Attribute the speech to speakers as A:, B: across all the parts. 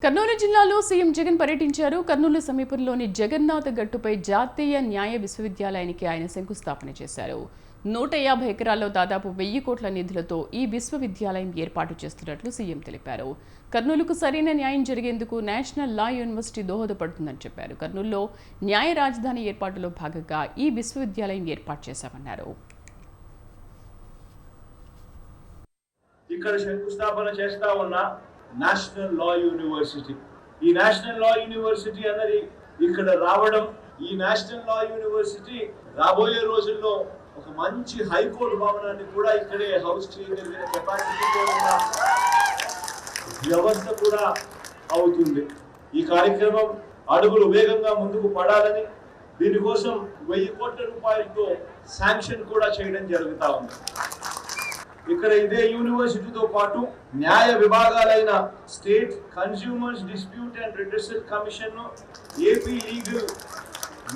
A: కర్నూలు జిల్లాలో సీఎం జగన్ పర్యటించారు. కర్నూలు సమీపంలోని జగన్నాథ గట్టుపై జాతీయ న్యాయ విశ్వవిద్యాలయానికి ఆయన శంకుస్థాపన చేశారు. 150 ఎకరాల్లో దాదాపు 1000 కోట్ల నిధులతో ఈ విశ్వవిద్యాలయం ఏర్పాటు చేస్తున్నట్లు సీఎం తెలిపారు. కర్నూలుకు సరైన న్యాయం జరిగేందుకు నేషనల్ లా యూనివర్సిటీ దోహదపడుతుందని చెప్పారు. కర్నూలులో న్యాయ రాజధాని ఏర్పాటులో భాగంగా ఈ విశ్వవిద్యాలయం ఏర్పాటు చేశామన్నారు.
B: ఇక్కడ శంకుస్థాపన చేస్తా ఉన్న నేషనల్ లా యూనివర్సిటీ, ఈ నేషనల్ లా యూనివర్సిటీ అన్నది ఇక్కడ రావడం, ఈ నేషనల్ లా యూనివర్సిటీ రాబోయే రోజుల్లో ఒక మంచి హైకోర్టు భవనాన్ని కూడా ఇక్కడే హౌస్ చేయగలిగిన కెపాసిటీతో ఉన్న వ్యవస్థ కూడా అవుతుంది. ఈ కార్యక్రమం అడుగులు వేగంగా ముందుకు పడాలని దీనికోసం 1000 కోట్ల రూపాయలతో శాంక్షన్ కూడా చేయడం జరుగుతూ ఉంది. ఇక్కడ ఇదే యూనివర్సిటీతో పాటు న్యాయ విభాగాలైన state consumers dispute and redressal commission, AP legal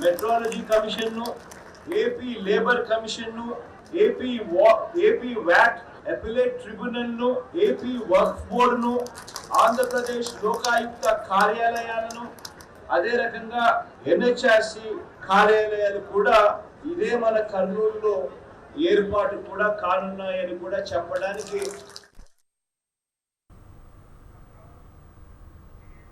B: metrology commission, AP labour commission, AP VAT appellate tribunal, AP work బోర్డును, ఆంధ్రప్రదేశ్ లోకాయుక్త కార్యాలయాలను, అదే రకంగా ఎన్హెచ్ఆర్సి కార్యాలయాలు కూడా ఇదే మన కర్నూలులో ఏర్పాటు కూడా కానున్నాయని కూడా చెప్పడానికి